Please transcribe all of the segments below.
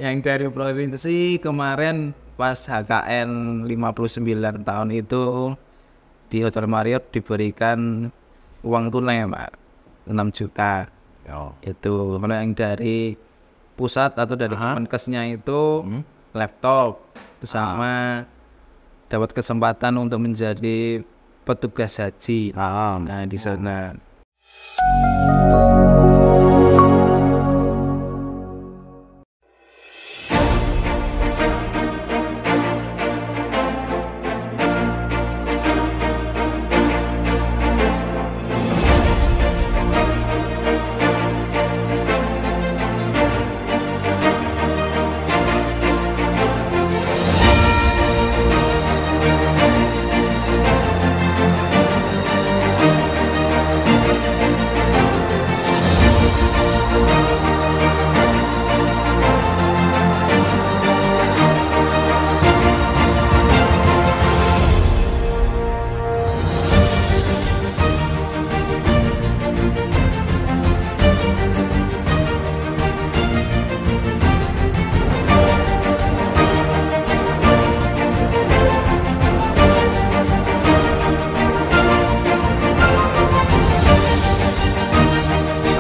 Yang dari provinsi kemarin pas HKN 59 tahun itu di Hotel Marriott diberikan uang tunai Pak 6 juta. Itu kalau yang dari pusat atau dari Kemenkesnya itu laptop itu sama dapat kesempatan untuk menjadi petugas haji. Nah di sana.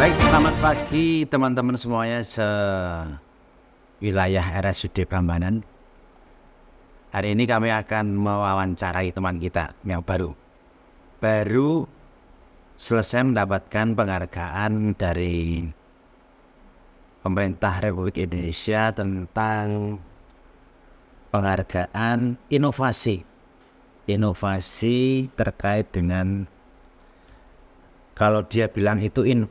Baik, selamat pagi teman-teman semuanya wilayah RSUD Prambanan. Hari ini kami akan mewawancarai teman kita yang baru selesai mendapatkan penghargaan dari pemerintah Republik Indonesia tentang penghargaan inovasi terkait dengan, kalau dia bilang itu warm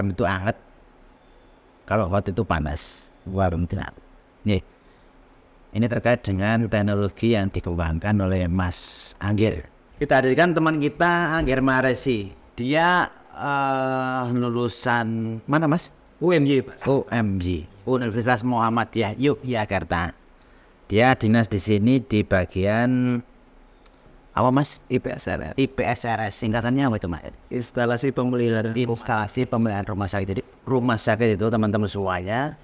itu anget, kalau hot itu panas, warm itu anget. Ini terkait dengan teknologi yang dikembangkan oleh Mas Angger. Kita hadirkan teman kita Angger Maresi. Dia lulusan mana Mas? UMY Pak. UMY, Universitas Muhammadiyah Yogyakarta. Dia dinas di sini di bagian apa Mas? IPSRS. IPSRS, singkatannya apa itu Mas? Instalasi pemeliharaan rumah sakit. Jadi rumah sakit itu teman-teman semuanya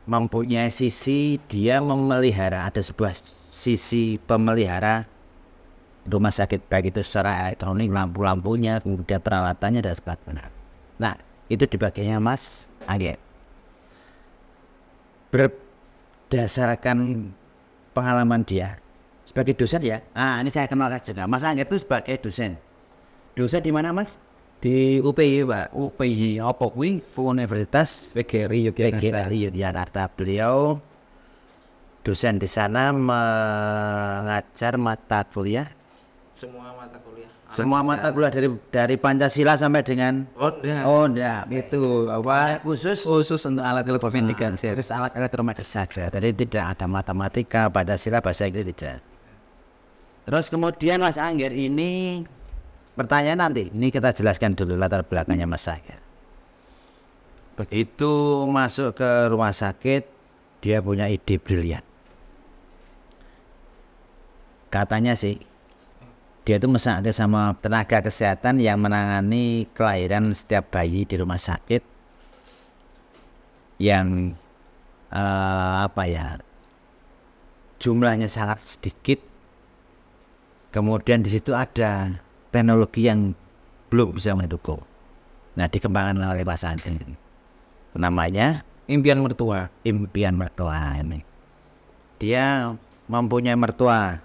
mempunyai sisi dia memelihara, ada sebuah sisi pemelihara rumah sakit, baik itu secara elektronik, lampu-lampunya, kemudian peralatannya dan sebagainya. Nah, itu di bagiannya Mas Angger. Berdasarkan pengalaman dia sebagai dosen ya. Nah, ini saya kenalkan juga. Mas Angger itu sebagai dosen. Dosen di mana Mas? di UPY Pak. UPY apa kuwi? Universitas PGRI Yogyakarta. Beliau dosen di sana mengajar mata kuliah. Semua mata kuliah. Semua mata kuliah dari Pancasila sampai dengan enggak. Itu apa? Khusus untuk alat elektronik Terus alat elektronik saja. Jadi tidak ada matematika, Pancasila, bahasa Inggris tidak. Terus kemudian Mas Angger ini, pertanyaan nanti, ini kita jelaskan dulu latar belakangnya Mas Angger. Begitu masuk ke rumah sakit, dia punya ide brilian. Katanya sih, dia itu mesaknya sama tenaga kesehatan yang menangani kelahiran setiap bayi di rumah sakit yang jumlahnya sangat sedikit. Kemudian di situ ada teknologi yang belum bisa mendukung. Nah, dikembangkan oleh Mas Angger. Namanya impian mertua. Impian mertua ini. Dia mempunyai mertua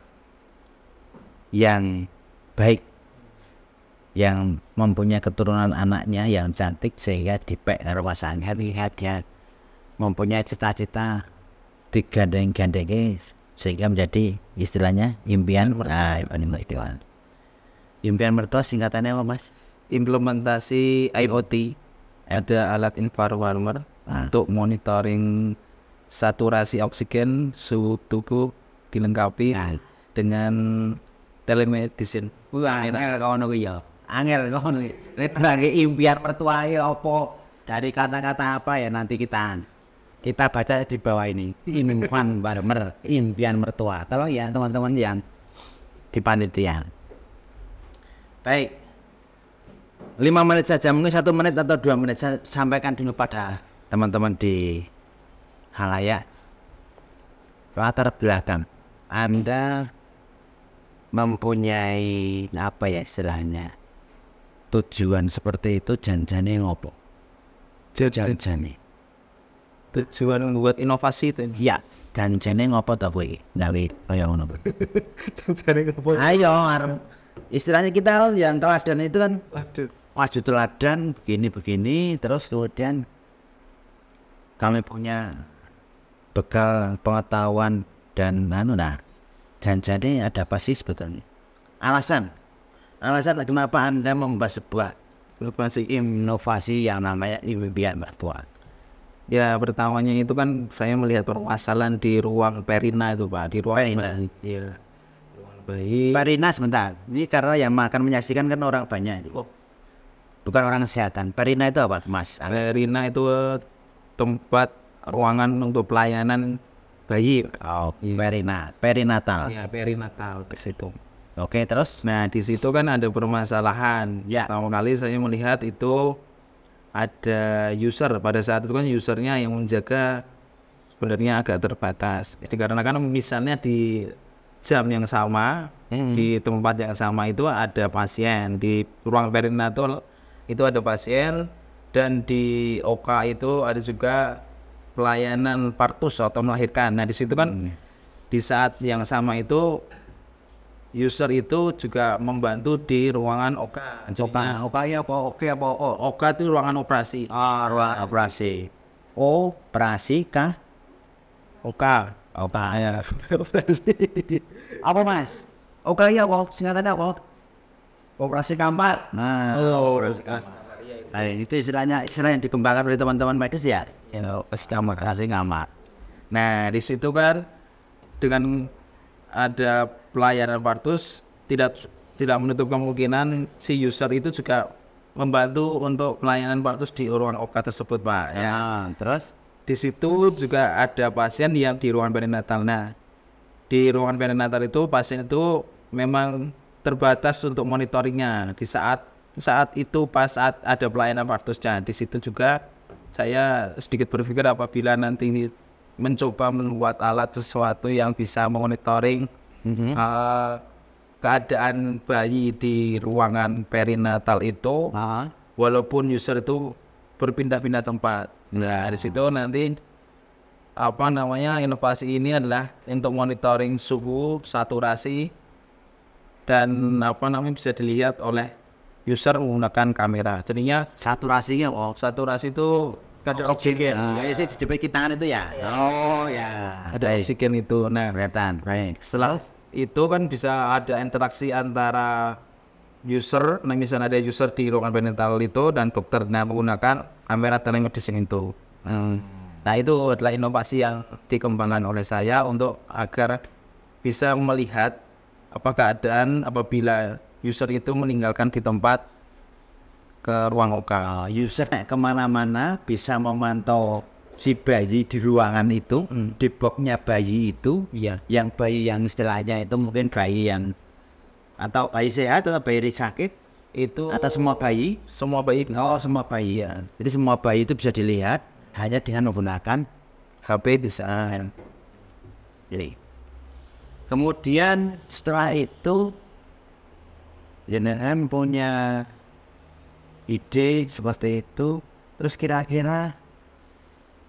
yang baik, yang mempunyai keturunan anaknya yang cantik, sehingga dipek Mas Angger lihat dia mempunyai cita-cita digandeng-gandengi sehingga menjadi istilahnya impian mertua. Impian mertua singkatannya apa Mas? Implementasi IoT. Ada alat infrawarmer untuk monitoring saturasi oksigen, suhu tubuh, dilengkapi dengan telemedicine. Angel kono kuwi ya. Angel kono iki. Nek impian mertua apa? Dari kata-kata apa ya, nanti kita baca di bawah ini. Impian mertua. Tolong ya teman-teman yang di panitia. Baik. 5 menit saja, mungkin 1 menit atau 2 menit saya sampaikan dulu pada teman-teman di halayak. Latar belakang Anda mempunyai apa ya istilahnya, tujuan seperti itu, janjane ngopo? Janjane Tujuan membuat inovasi itu. ya, janjane ngopo ta kowe gawe kaya ngono? Janjane ngopo? Ayo istilahnya kita yang teladan itu kan Waduh. maju teladan begini terus kemudian kami punya bekal pengetahuan dan janjane ada apa sih sebetulnya? Alasan kenapa Anda membahas sebuah inovasi yang namanya impian virtual? Ya pertamanya itu kan saya melihat permasalahan di ruang perina itu Pak, di ruang Perina. bayi. Iya. Ruang bayi. Perina sebentar, ini karena yang akan menyaksikan kan orang banyak, Oh. bukan orang kesehatan. Perina itu apa Mas? Perina itu tempat ruangan untuk pelayanan bayi. Oh, perinatal. Ya perinatal di situ. Oke, terus? Nah di situ kan ada permasalahan. Ya. Pertama kali saya melihat itu ada user, pada saat itu kan usernya yang menjaga sebenarnya agak terbatas. Dikarenakan misalnya di jam yang sama, di tempat yang sama itu ada pasien, di ruang perinatal itu ada pasien, dan di OK itu ada juga pelayanan partus atau melahirkan. Nah di situ kan di saat yang sama itu user itu juga membantu di ruangan OK. OK itu ruangan operasi. Ruang operasi. Operasi kah? OK. Ya. Apa Mas? Oke ya apa? Singkatannya apa? Operasi kamar. Nah, itu istilah yang dikembangkan oleh teman-teman medis ya. Operasi kamar. Operasi kamar. Nah di situ kan dengan ada pelayanan partus tidak menutup kemungkinan si user itu juga membantu untuk pelayanan partus di ruang OK tersebut Pak. Ya, terus? Di situ juga ada pasien yang di ruangan perinatal. Nah, di ruangan perinatal itu pasien itu memang terbatas untuk monitoringnya di saat itu pas saat ada pelayanan partusnya. Di situ juga saya sedikit berpikir apabila nanti mencoba membuat alat sesuatu yang bisa monitoring keadaan bayi di ruangan perinatal itu, walaupun user itu berpindah-pindah tempat. Nah di situ nanti inovasi ini adalah untuk monitoring suhu, saturasi, dan bisa dilihat oleh user menggunakan kamera. Jadinya Saturasinya saturasi itu kadar oksigen. Sih dijepit tangan itu ya. Oh ya. Ada oksigen itu. Nah Kelihatan. Baik. setelah itu kan bisa ada interaksi antara user, misalnya ada user di ruangan perinatal itu dan dokter, menggunakan kamera telemedicine itu. Nah itu adalah inovasi yang dikembangkan oleh saya untuk agar bisa melihat apa keadaan apabila user itu meninggalkan di tempat ke ruang OK. User kemana-mana bisa memantau si bayi di ruangan itu, di boxnya bayi itu, Iya. yang bayi yang istilahnya itu mungkin bayi yang atau bayi sehat atau bayi sakit Itu atau semua bayi? semua bayi bisa. Oh, semua bayi ya. Jadi semua bayi itu bisa dilihat hanya dengan menggunakan HP bisa. ini. Kemudian setelah itu jenengan punya ide seperti itu, terus kira-kira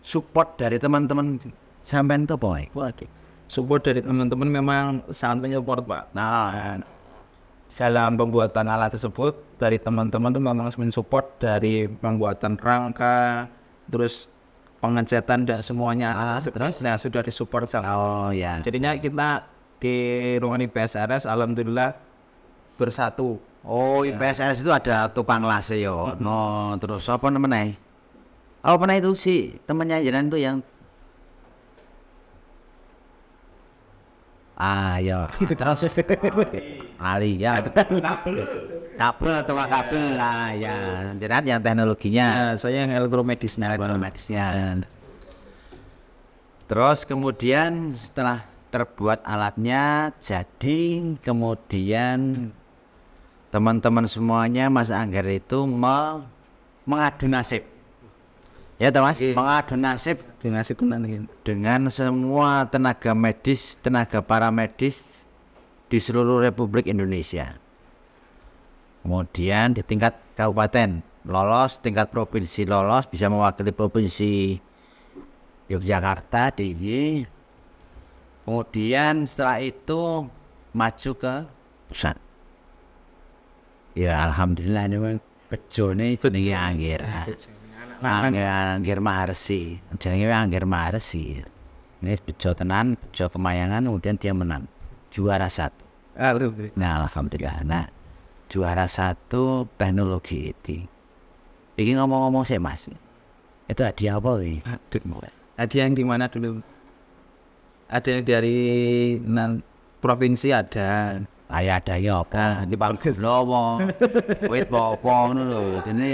support dari teman-teman sampean ke boy? Waduh. Support dari teman-teman memang sangat menyupport Pak. Nah, Dalam pembuatan alat tersebut dari teman-teman itu memang mensupport dari pembuatan rangka, terus pengecetan dan semuanya. terus? Nah sudah disupport sama. oh ya. Jadinya kita di ruangan IPSRS alhamdulillah bersatu. Oh, IPSRS itu ada tukang las yo. No, terus apa namanya? Apa namanya itu si temannya jenengan itu yang ya. Terus Ali ya. Kabel atau kabel lah ya. Jenengan yang teknologinya, Nah, saya yang elektromedisnya. medisnya. Terus kemudian setelah terbuat alatnya jadi, kemudian teman-teman semuanya Mas Angger itu mengadu nasib. Ya toh Mas, mengadu nasib dengan semua tenaga medis, tenaga paramedis di seluruh Republik Indonesia. Kemudian di tingkat kabupaten lolos, tingkat provinsi lolos, bisa mewakili provinsi Yogyakarta DIY. Kemudian setelah itu maju ke pusat. Ya alhamdulillah ini bejone jenenge Angger. Angger Maharsi. Jenenge Angger Maharsi. Ini bejo tenan, bejo Kemayangan, kemudian dia menang juara 1. Alhamdulillah. Nah alhamdulillah. Nah juara 1 teknologi itu. Iki ngomong-ngomong sih Mas. Itu hadiah apa ini? Aduh, hadiah yang di mana dulu? Ada yang dari provinsi ada. Ayah ada ya apa? Di bagus lomo. Wait apa ngono lho. Dene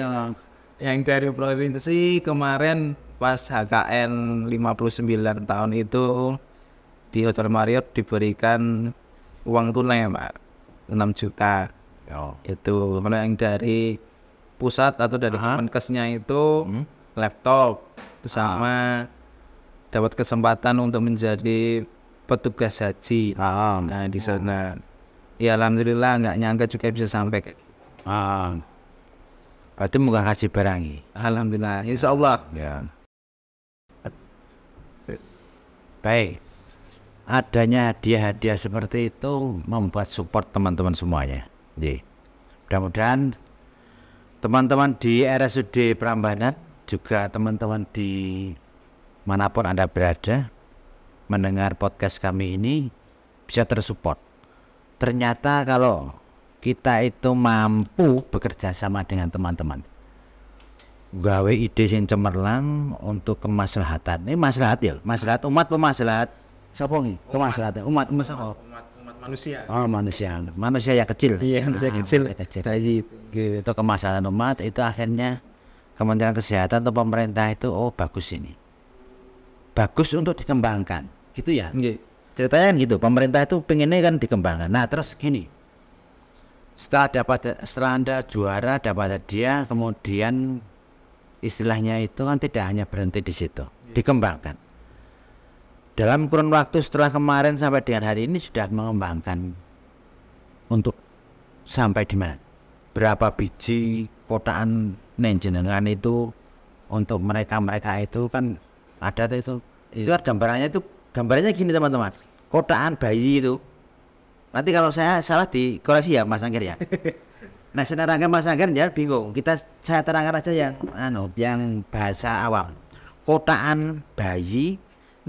Yang dari provinsi kemarin pas HKN 59 tahun itu di Hotel Marriott diberikan uang tunai Pak 6 juta. Itu kalau yang dari pusat atau dari Kemenkesnya itu laptop itu sama dapat kesempatan untuk menjadi petugas haji. Nah di sana ya alhamdulillah nggak nyangka juga bisa sampai kayak gitu. Berarti muka haji barangi. Alhamdulillah insya Allah Ya. Baik. Adanya hadiah-hadiah seperti itu membuat support teman-teman semuanya. Jadi mudah-mudahan teman-teman di RSUD Prambanan juga teman-teman di manapun Anda berada mendengar podcast kami ini bisa tersupport. Ternyata kalau kita itu mampu bekerja sama dengan teman-teman, gawe ide yang cemerlang untuk kemaslahatan. Ini maslahat ya, maslahat umat pemaslahat. Siapa nih? Kemaslahatan umat manusia. Oh manusia yang kecil. Iya manusia kecil. Gitu kemaslahatan umat itu akhirnya Kementerian Kesehatan atau pemerintah itu bagus ini. Bagus untuk dikembangkan, gitu ya. Ceritanya kan gitu, pemerintah itu pengennya kan dikembangkan. Nah terus gini, setelah Anda juara dapat hadiah, kemudian istilahnya itu kan tidak hanya berhenti di situ, dikembangkan. Dalam kurun waktu setelah kemarin sampai dengan hari ini sudah mengembangkan untuk sampai di mana? Berapa biji kotaan nenjenengan itu untuk mereka itu kan ada itu kan gambarannya gini teman-teman, kotaan bayi itu nanti kalau saya salah dikoreksi ya Mas Angger ya. Nah saya terangkan Mas Angger jangan bingung, saya terangkan aja yang bahasa awam. Kotaan bayi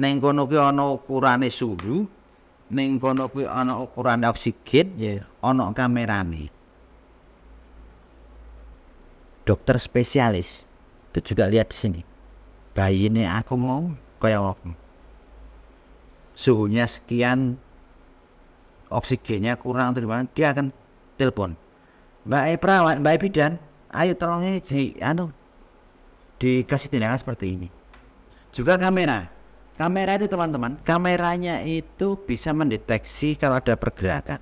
neng kono kuwi ana ukurane suhu, neng kono kuwi ana ukurane oksigen, ana kamerane. Dokter spesialis itu juga lihat di sini. Bayi ini aku mau kayak suhunya sekian, oksigennya kurang atau gimana, dia akan telepon Mbak Perawat, Mbak Bidan, ayo tolongnya dikasih tindakan seperti ini. Juga kamera itu teman-teman, kameranya itu bisa mendeteksi kalau ada pergerakan.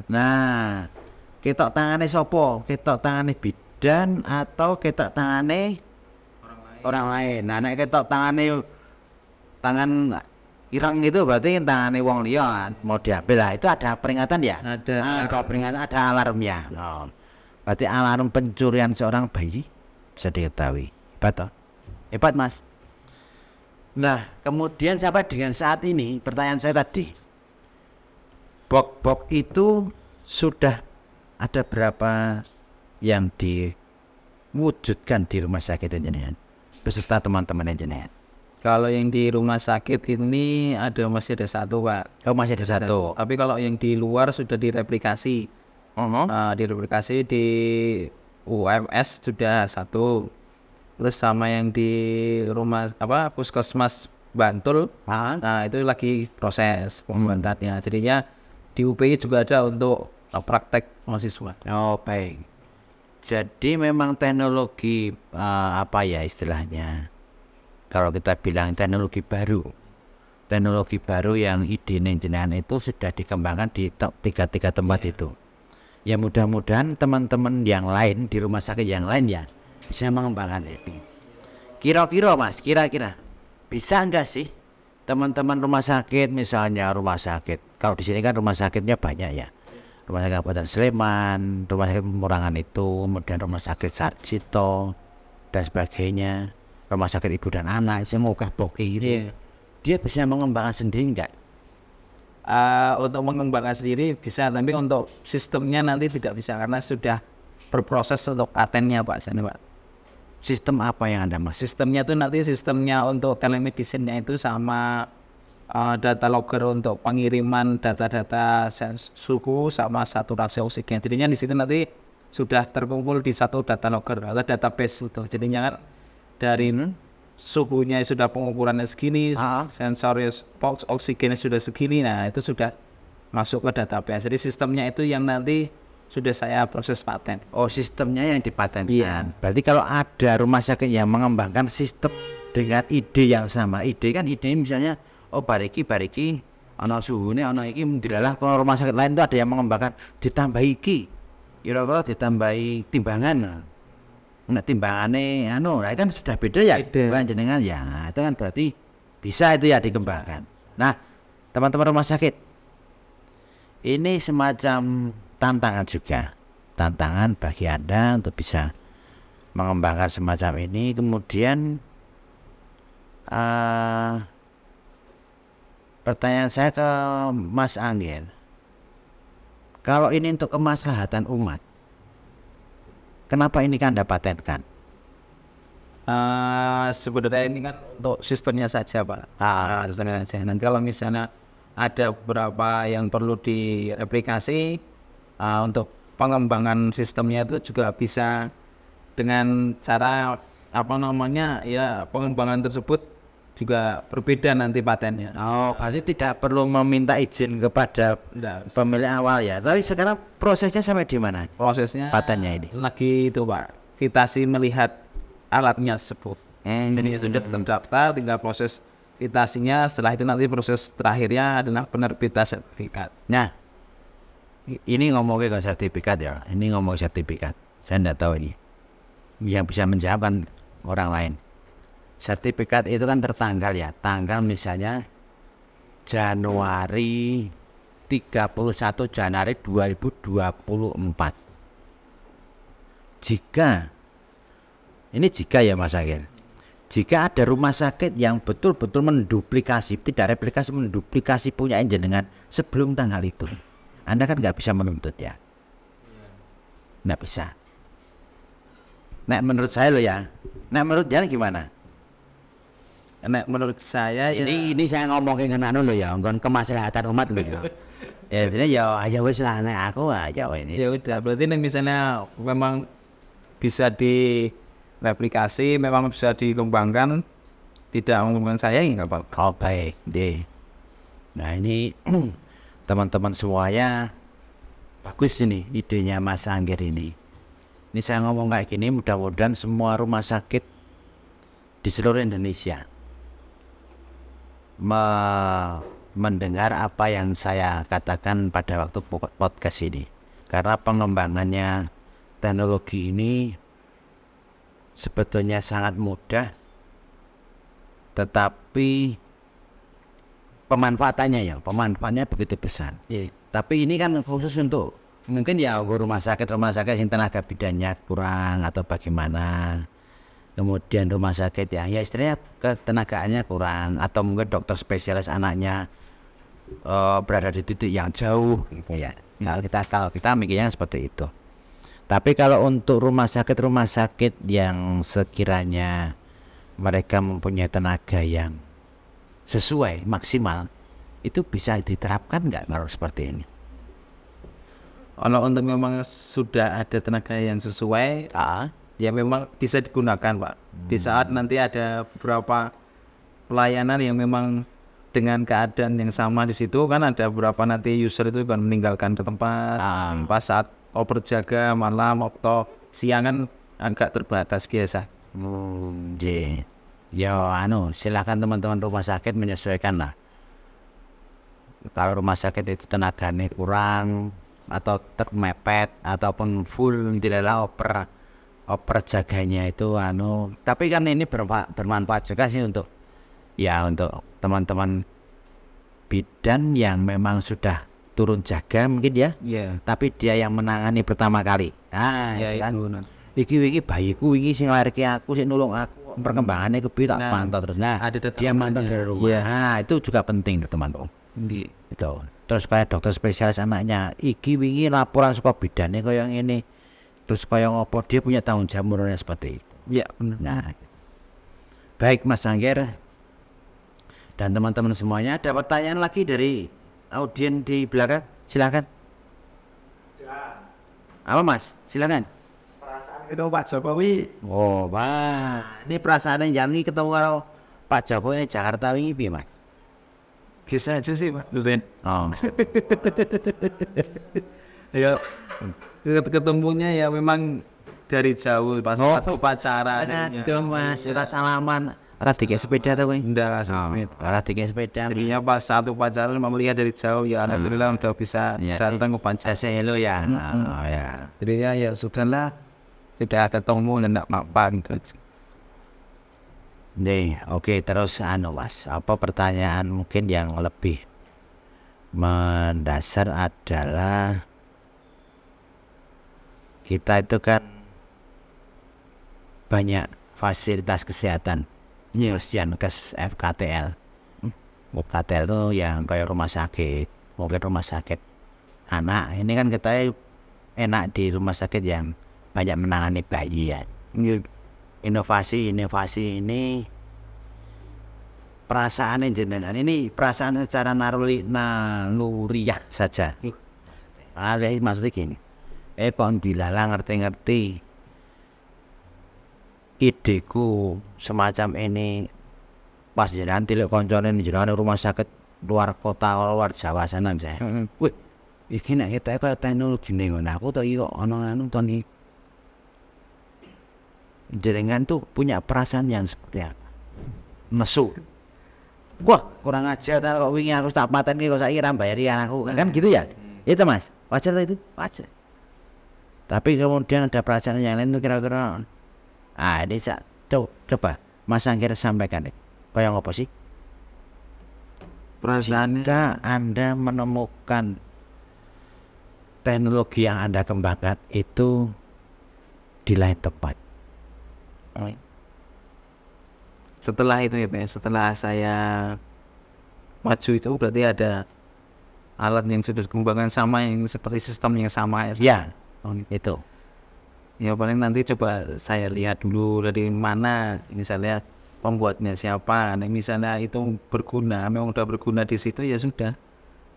Nah ketok tangannya sopo, ketok tangannya bidan atau ketok tangannya orang lain. Nah nek ketok tangan ireng itu berarti tangannya wong liya mau diambil lah, itu ada peringatan ya? Ada peringatan, ada alarmnya. Berarti alarm pencurian seorang bayi bisa diketahui. Hebat Mas. Nah kemudian sampai dengan saat ini pertanyaan saya tadi, box itu sudah ada berapa yang diwujudkan di rumah sakit jenengan beserta teman-teman jenengan? Kalau yang di rumah sakit ini masih ada satu Pak. Masih ada satu. Tapi kalau yang di luar sudah direplikasi. Direplikasi di UMS sudah satu. Terus sama yang di rumah Puskesmas Bantul. Nah itu lagi proses pembuatannya. Jadinya di UPI juga ada untuk praktek mahasiswa. Baik. Jadi memang teknologi istilahnya? Kalau kita bilang teknologi baru yang ide jenengan itu sudah dikembangkan di tiga tempat itu. Ya mudah-mudahan teman-teman yang lain di rumah sakit yang lain ya bisa mengembangkan ini. Kira-kira Mas, kira-kira bisa enggak sih teman-teman rumah sakit, misalnya rumah sakit, kalau di sini kan rumah sakitnya banyak ya, rumah sakit Kabupaten Sleman, rumah sakit Pemurangan itu, kemudian rumah sakit Sarjito dan sebagainya, rumah sakit ibu dan anak, semoga Boki itu, dia bisa mengembangkan sendiri enggak? Untuk mengembangkan sendiri bisa, tapi untuk sistemnya nanti tidak bisa karena sudah berproses untuk patennya Pak sana Pak. Sistem apa yang Anda maksud? Sistemnya itu nanti sistemnya untuk telemedicine-nya itu sama data logger untuk pengiriman data-data suhu sama saturasi oksigen. Jadinya di situ nanti sudah terkumpul di satu data logger atau database itu. Jadinya kan dari suhunya sudah pengukurannya segini, sensor oksigennya sudah segini, nah itu sudah masuk ke database. Jadi sistemnya itu yang nanti sudah saya proses paten. Oh, sistemnya yang dipatenkan. Iya. Berarti kalau ada rumah sakit yang mengembangkan sistem dengan ide yang sama, ide misalnya, oh bariki ana suhune ana iki dilalah. Kalau rumah sakit lain itu ada yang mengembangkan ditambah iki, kira-kira ditambahi timbangan. Nah timbangannya nah kan sudah beda ya, bukan jenengan ya, itu kan berarti bisa itu ya dikembangkan. Nah teman-teman rumah sakit, ini semacam tantangan juga, tantangan bagi Anda untuk bisa mengembangkan semacam ini. Kemudian pertanyaan saya ke Mas Angger, kalau ini untuk kemaslahatan umat, kenapa ini kan Anda patenkan? Sebenarnya ini kan untuk sistemnya saja Pak. Sistemnya saja. Nanti kalau misalnya ada beberapa yang perlu direplikasi, untuk pengembangan sistemnya itu juga bisa dengan cara pengembangan tersebut juga berbeda nanti patennya. Oh, berarti tidak perlu meminta izin kepada pemilik awal ya. Tapi sekarang prosesnya sampai di mana? Prosesnya patennya ini lagi itu Pak, kita sih melihat alatnya tersebut. Jadi sudah terdaftar, tinggal proses vitasinya. Setelah itu nanti proses terakhirnya adalah penerbitan sertifikat. Nah, ini ngomongin sertifikat ya. Ini ngomong sertifikat. Saya tidak tahu ini. Yang bisa menjawab kan orang lain. Sertifikat itu kan tertanggal ya. Tanggal misalnya Januari 31 Januari 2024. Jika ya Mas Agil, jika ada rumah sakit yang betul-betul menduplikasi, tidak replikasi, menduplikasi punya jenengan sebelum tanggal itu, Anda kan nggak bisa menuntut ya, nggak bisa. Nah menurut saya loh ya, nah menurut jalan gimana? Nah, menurut saya ini saya ngomongin dengan loh ya, ngomong kemaslahatan umat loh ya. Ya jadi ya wes lah, aku aja ini. Ya udah, berarti misalnya memang bisa direplikasi, memang bisa dikembangkan, tidak mengembangkan saya ya nggak apa-apa. Oh baik deh. Nah ini teman-teman semuanya bagus ini idenya Mas Angger ini. Ini saya ngomong kayak gini, mudah-mudahan semua rumah sakit di seluruh Indonesia mendengar apa yang saya katakan pada waktu podcast ini. Karena pengembangannya teknologi ini sebetulnya sangat mudah, tetapi pemanfaatannya begitu besar. Tapi ini kan khusus untuk mungkin ya rumah sakit yang tenaga bidannya kurang atau bagaimana. Kemudian rumah sakit ya istilahnya ketenagaannya kurang, atau mungkin dokter spesialis anaknya berada di titik yang jauh gitu ya. Kalau kita mikirnya seperti itu. Tapi kalau untuk rumah sakit yang sekiranya mereka mempunyai tenaga yang sesuai maksimal, itu bisa diterapkan nggak kalau seperti ini? Kalau untuk memang sudah ada tenaga yang sesuai, ya memang bisa digunakan Pak. Di saat nanti ada beberapa pelayanan yang memang dengan keadaan yang sama di situ, kan ada beberapa nanti user itu kan meninggalkan ke tempat pas saat berjaga malam atau siang kan agak terbatas biasa. Ya silakan teman-teman rumah sakit menyesuaikan lah. Kalau rumah sakit itu tenaganya kurang, atau termepet ataupun full tidaklah oper jaganya itu tapi kan ini bermanfaat juga sih untuk teman-teman bidan yang memang sudah turun jaga mungkin ya. Tapi dia yang menangani pertama kali. Itu kan. Iki bayiku sing nglairke aku, sing nulung aku, perkembangannya kepiye tak pantau terus. Dia mantau dari rumah. Itu juga penting teman-teman. Itu. Terus kayak dokter spesialis anaknya, iki wingi laporan saka bidane kaya ngene. Terus kaya ngopo, dia punya tanggung jawab murni seperti itu. Iya, benar. Baik Mas Angger dan teman-teman semuanya, ada pertanyaan lagi dari audien di belakang? Silakan. Apa Mas? Silakan. Perasaan itu Pak Jokowi. Oh, Pak. Ini perasaannya jangan ketemu kalau Pak Jokowi ini Jakarta wingi piye, Mas? Biasa aja sih Pak Duren. Ya ketemunya ya memang dari jauh pas satu upacara. Aduh Mas, ora salaman. Ora dikek sepeda ta kowe? Ndak Ora dikek sepeda. Jadinya pas satu upacara melihat dari jauh ya alhamdulillah udah bisa datang upacara. Saya hello ya. Jadinya ya sudahlah, sudah ada temu dan tidak apa-apa gitu. Oke, terus Mas, apa pertanyaan mungkin yang lebih mendasar adalah kita itu kan banyak fasilitas kesehatan. Khususnya kes FKTL. FKTL itu yang kayak rumah sakit, mungkin rumah sakit anak. Ini kan kita enak di rumah sakit yang banyak menangani bayi ya. Inovasi ini perasaan jenengan ini perasaan secara naluriah saja. Maksudnya gini, kok dilalah ngerti-ngerti ideku semacam ini pas jenengan tiluk koncone jenengan rumah sakit luar kota luar Jawa sana misalnya. Wih, iki nek kita kaya teknologi ning ngono aku to iki kok ana anu to nih. Jenengan tuh punya perasaan yang seperti apa? Nesu. Wah, kurang ajar kok wingi aku tak patenke kok saiki ra bayari anakku. Kan gitu ya? Itu Mas. Wajar itu? Wajar. Tapi kemudian ada perasaan yang lain tuh kira-kira ini coba Mas Angger sampaikan deh. Kayak apa sih? Perasaannya jika Anda menemukan teknologi yang Anda kembangkan itu di lain tempat. Setelah itu ya Pak, setelah saya maju itu berarti ada alat yang sudah dikembangkan sama yang seperti sistem yang sama ya. Itu. Ya paling nanti coba saya lihat dulu dari mana misalnya pembuatnya siapa. Nah, misalnya itu berguna, memang udah berguna di situ ya sudah.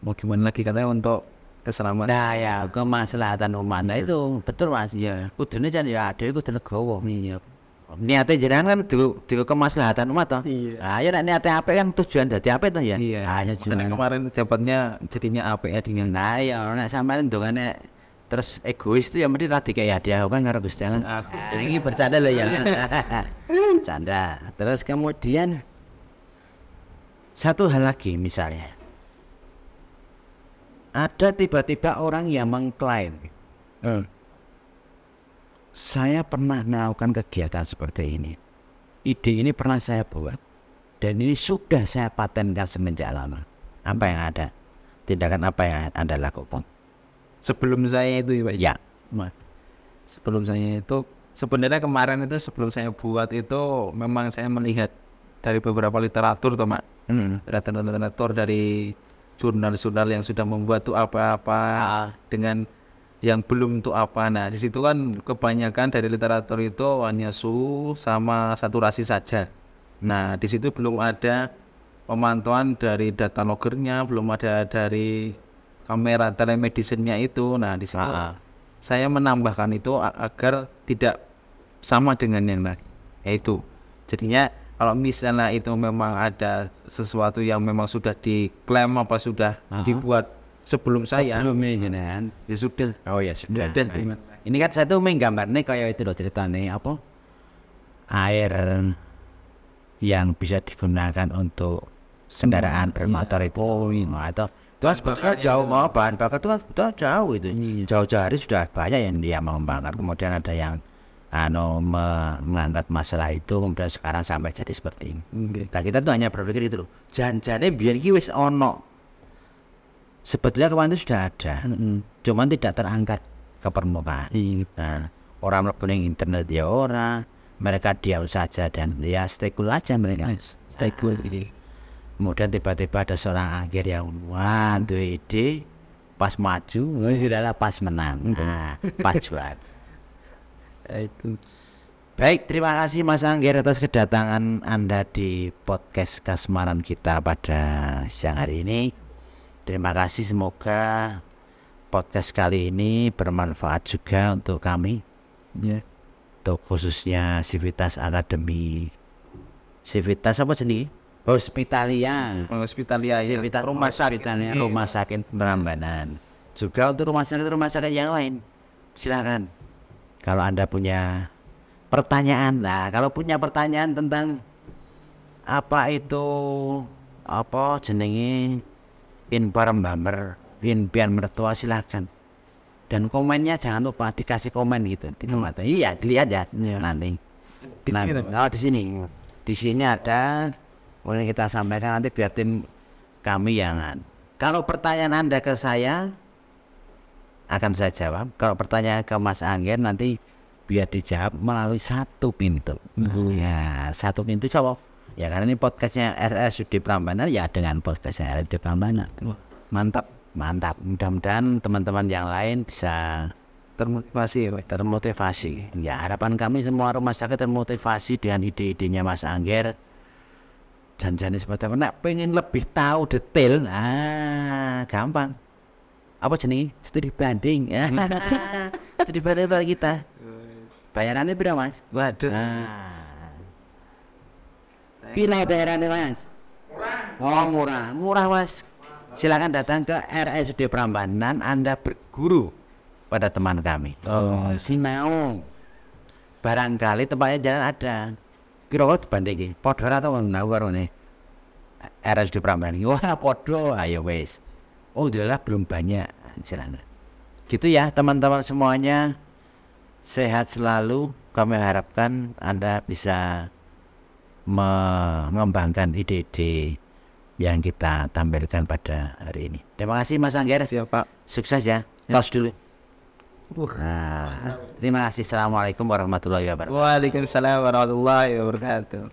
Mau gimana lagi katanya untuk keselamatan. Nah ya kemaslahatan umat. Nah itu betul Mas. Ya. Kudune jan ya ada kudu legowo. Iya. Niate jenengan kan di kemaslahatan umat toh. Iya. Ya nek niate apik kan tujuan dadi apik toh ya. Iya. Hanya kemarin jabatnya jadinya apik ya dengan. Nah ya nek sampean ndongane terus egois itu ya mesti ra dikek hadiah kan karo Gusti Allah. Ini bercanda loh ya. Canda. Terus kemudian satu hal lagi misalnya. Ada tiba-tiba orang yang mengklaim saya pernah melakukan kegiatan seperti ini. Ide ini pernah saya buat dan ini sudah saya patenkan semenjak lama. Apa yang ada? Tindakan apa yang Anda lakukan? Sebelum saya itu ya Pak. Ya. Sebelum saya itu sebenarnya kemarin itu sebelum saya buat itu memang saya melihat dari beberapa literatur toh Mak. Literatur dari jurnal-jurnal yang sudah membuat tuh apa-apa dengan yang belum tuh apa. Nah di situ kan kebanyakan dari literatur itu hanya suhu sama saturasi saja. Nah di situ belum ada pemantauan dari data loggernya, belum ada dari kamera telemedicine-nya itu. Nah di situ saya menambahkan itu agar tidak sama dengan yang lain. Yaitu jadinya kalau misalnya itu memang ada sesuatu yang memang sudah diklaim apa sudah dibuat sebelum saya jenengan ya sudah. Oh ya sudah. Ini kan saya tuh menggambarnya kayak itu loh ceritanya apa air yang bisa digunakan untuk kendaraan bermotor itu atau Tuas bakar jauh mau bahan bakar itu kan sudah jauh itu. Jauh-jauh hari sudah banyak yang dia mengembangkan. Kemudian ada yang mengangkat masalah itu, kemudian sekarang sampai jadi seperti ini. Nah kita tuh hanya berpikir itu loh. Janjane biar ki wis ono. Sebetulnya kemarin itu sudah ada. Cuman tidak terangkat ke permukaan. Nah, orang mlebu ning internet ya ora, mereka diam saja dan ya stay cool aja mereka. Stay cool. Kemudian tiba-tiba ada seorang akhir yang wah tuh ide pas maju, sudahlah pas menang, nah, pas juara. Itu. Baik, terima kasih Mas Angger atas kedatangan Anda di podcast Kasmaran kita pada siang hari ini. Terima kasih, semoga podcast kali ini bermanfaat juga untuk kami. Ya. Untuk khususnya Civitas Academy. Civitas apa jenis? Hospitalia. Hospitalia ya. Civitas rumah sakit, rumah sakit Prambanan. Juga untuk rumah sakit yang lain. Silakan. Kalau Anda punya pertanyaan, nah kalau punya pertanyaan tentang apa itu apa jenenge impian mertua, silakan. Dan komennya jangan lupa dikasih komen gitu di tempat. Iya, dilihat ya nanti. Di sini. Di sini ada, boleh kita sampaikan nanti biar tim kami yang. Kalau pertanyaan Anda ke saya akan saya jawab. Kalau pertanyaan ke Mas Angger nanti biar dijawab melalui satu pintu. Ya, satu pintu coba. Ya karena ini podcastnya RSUD Prambanan ya dengan podcastnya RSUD Prambanan. Mantap. Mantap. Mudah-mudahan teman-teman yang lain bisa termotivasi. Ya harapan kami semua rumah sakit termotivasi dengan ide-idenya Mas Angger. Dan jenis seperti apa? Nah, pengen lebih tahu detail, nah gampang. Apa jenis? Studi banding. Studi banding untuk kita. Bayarannya berapa Mas? Waduh. Pila bayarannya Mas? Murah. Murah Mas. Silakan datang ke RSUD Prambanan, Anda berguru pada teman kami. Sinau. Barangkali tempatnya jalan ada. Kira-kira dibandingin. Podo atau ngawar nih? RSUD Prambanan. Wah, podo. Ayo wes. Oh, udahlah belum banyak. Silakan. Gitu ya teman-teman semuanya. Sehat selalu. Kami harapkan Anda bisa mengembangkan ide-ide yang kita tampilkan pada hari ini. Terima kasih Mas Angger. Siap Pak. Sukses ya. Tos dulu. Terima kasih. Assalamualaikum warahmatullahi wabarakatuh. Waalaikumsalam warahmatullahi wabarakatuh.